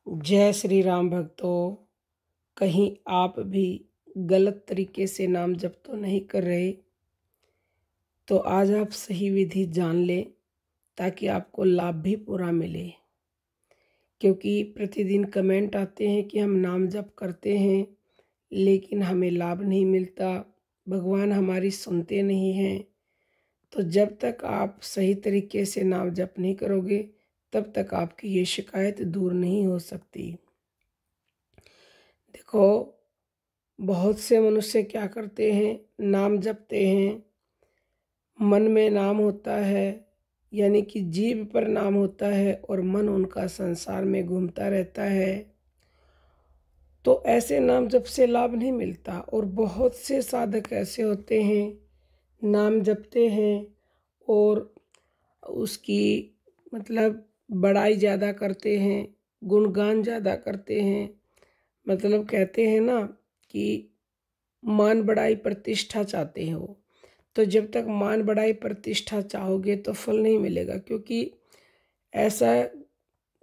जय श्री राम भक्तों। कहीं आप भी गलत तरीके से नाम जप तो नहीं कर रहे? तो आज आप सही विधि जान लें ताकि आपको लाभ भी पूरा मिले। क्योंकि प्रतिदिन कमेंट आते हैं कि हम नाम जप करते हैं लेकिन हमें लाभ नहीं मिलता, भगवान हमारी सुनते नहीं हैं। तो जब तक आप सही तरीके से नाम जप नहीं करोगे तब तक आपकी ये शिकायत दूर नहीं हो सकती। देखो, बहुत से मनुष्य क्या करते हैं, नाम जपते हैं, मन में नाम होता है, यानी कि जीभ पर नाम होता है और मन उनका संसार में घूमता रहता है। तो ऐसे नाम जप से लाभ नहीं मिलता। और बहुत से साधक ऐसे होते हैं, नाम जपते हैं और उसकी मतलब बड़ाई ज़्यादा करते हैं, गुणगान ज़्यादा करते हैं। मतलब कहते हैं ना कि मान बढ़ाई प्रतिष्ठा चाहते हैं वो। तो जब तक मान बढ़ाई प्रतिष्ठा चाहोगे तो फल नहीं मिलेगा, क्योंकि ऐसा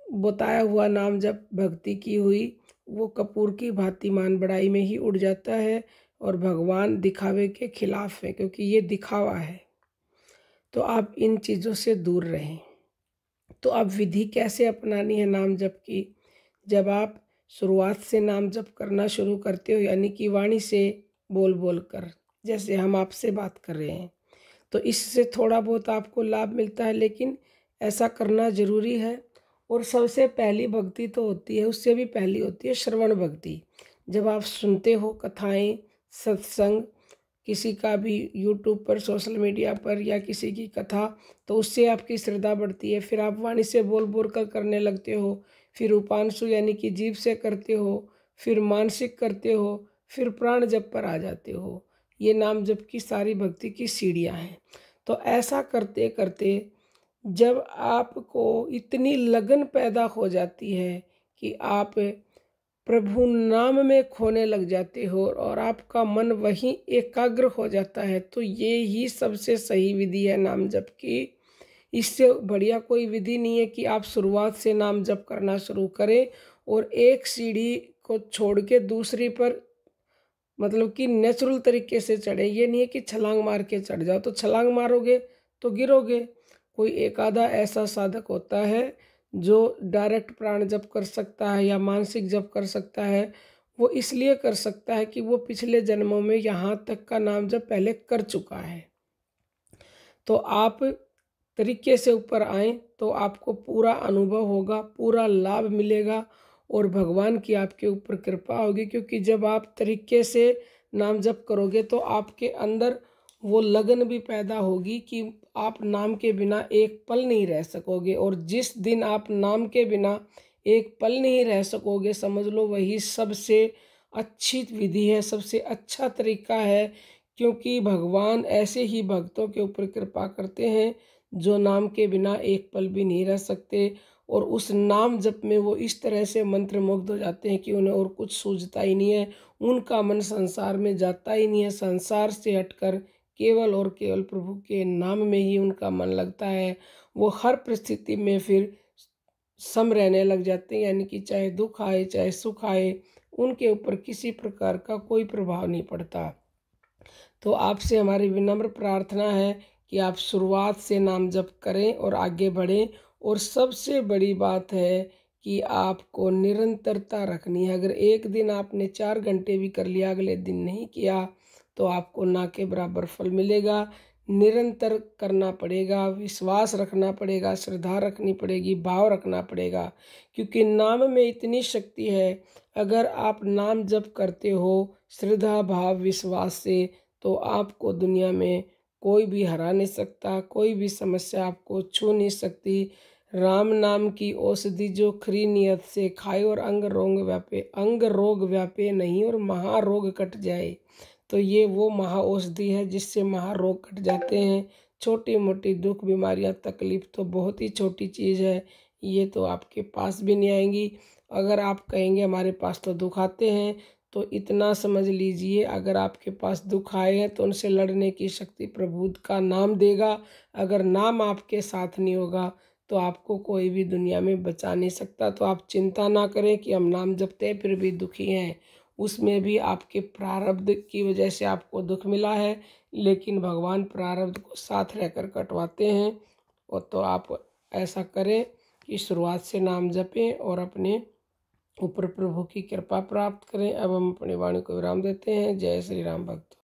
बताया हुआ नाम जब भक्ति की हुई वो कपूर की भांति मान बढ़ाई में ही उड़ जाता है। और भगवान दिखावे के खिलाफ है, क्योंकि ये दिखावा है। तो आप इन चीज़ों से दूर रहें। तो अब विधि कैसे अपनानी है नाम जप की? जब आप शुरुआत से नाम जप करना शुरू करते हो, यानी कि वाणी से बोल बोल कर, जैसे हम आपसे बात कर रहे हैं, तो इससे थोड़ा बहुत आपको लाभ मिलता है, लेकिन ऐसा करना ज़रूरी है। और सबसे पहली भक्ति तो होती है, उससे भी पहली होती है श्रवण भक्ति। जब आप सुनते हो कथाएं, सत्संग, किसी का भी यूट्यूब पर, सोशल मीडिया पर, या किसी की कथा, तो उससे आपकी श्रद्धा बढ़ती है। फिर आप वाणी से बोल बोल कर करने लगते हो, फिर उपांशु यानी कि जीभ से करते हो, फिर मानसिक करते हो, फिर प्राण जप पर आ जाते हो। ये नाम जप की सारी भक्ति की सीढ़ियाँ हैं। तो ऐसा करते करते जब आपको इतनी लगन पैदा हो जाती है कि आप प्रभु नाम में खोने लग जाते हो और आपका मन वहीं एकाग्र हो जाता है, तो ये ही सबसे सही विधि है नाम जप की। इससे बढ़िया कोई विधि नहीं है कि आप शुरुआत से नाम जप करना शुरू करें और एक सीढ़ी को छोड़ के दूसरी पर मतलब कि नेचुरल तरीके से चढ़े। ये नहीं है कि छलांग मार के चढ़ जाओ, तो छलांग मारोगे तो गिरोगे। कोई एक आधा ऐसा साधक होता है जो डायरेक्ट प्राण जप कर सकता है या मानसिक जप कर सकता है। वो इसलिए कर सकता है कि वो पिछले जन्मों में यहाँ तक का नाम जप पहले कर चुका है। तो आप तरीके से ऊपर आएँ तो आपको पूरा अनुभव होगा, पूरा लाभ मिलेगा और भगवान की आपके ऊपर कृपा होगी। क्योंकि जब आप तरीके से नाम जप करोगे तो आपके अंदर वो लगन भी पैदा होगी कि आप नाम के बिना एक पल नहीं रह सकोगे। और जिस दिन आप नाम के बिना एक पल नहीं रह सकोगे, समझ लो वही सबसे अच्छी विधि है, सबसे अच्छा तरीका है। क्योंकि भगवान ऐसे ही भक्तों के ऊपर कृपा करते हैं जो नाम के बिना एक पल भी नहीं रह सकते। और उस नाम जप में वो इस तरह से मंत्रमुग्ध हो जाते हैं कि उन्हें और कुछ सूझता ही नहीं है, उनका मन संसार में जाता ही नहीं है। संसार से हटकर केवल और केवल प्रभु के नाम में ही उनका मन लगता है। वो हर परिस्थिति में फिर सम रहने लग जाते हैं, यानी कि चाहे दुख आए चाहे सुख आए, उनके ऊपर किसी प्रकार का कोई प्रभाव नहीं पड़ता। तो आपसे हमारी विनम्र प्रार्थना है कि आप शुरुआत से नाम जप करें और आगे बढ़ें। और सबसे बड़ी बात है कि आपको निरंतरता रखनी है। अगर एक दिन आपने 4 घंटे भी कर लिया, अगले दिन नहीं किया, तो आपको ना के बराबर फल मिलेगा। निरंतर करना पड़ेगा, विश्वास रखना पड़ेगा, श्रद्धा रखनी पड़ेगी, भाव रखना पड़ेगा। क्योंकि नाम में इतनी शक्ति है। अगर आप नाम जप करते हो श्रद्धा भाव विश्वास से, तो आपको दुनिया में कोई भी हरा नहीं सकता, कोई भी समस्या आपको छू नहीं सकती। राम नाम की औषधि जो खरी नियत से खाए और अंग रोग व्यापे नहीं और महारोग कट जाए। तो ये वो महा औषधि है जिससे महारोग कट जाते हैं। छोटी मोटी दुख बीमारियां तकलीफ तो बहुत ही छोटी चीज़ है, ये तो आपके पास भी नहीं आएंगी। अगर आप कहेंगे हमारे पास तो दुख आते हैं, तो इतना समझ लीजिए, अगर आपके पास दुख आए हैं तो उनसे लड़ने की शक्ति प्रभु का नाम देगा। अगर नाम आपके साथ नहीं होगा तो आपको कोई भी दुनिया में बचा नहीं सकता। तो आप चिंता ना करें कि हम नाम जपते हैं फिर भी दुखी हैं, उसमें भी आपके प्रारब्ध की वजह से आपको दुख मिला है, लेकिन भगवान प्रारब्ध को साथ रहकर कटवाते हैं। और तो आप ऐसा करें कि शुरुआत से नाम जपें और अपने ऊपर प्रभु की कृपा प्राप्त करें। अब हम अपनी वाणी को विराम देते हैं। जय श्री राम भक्त।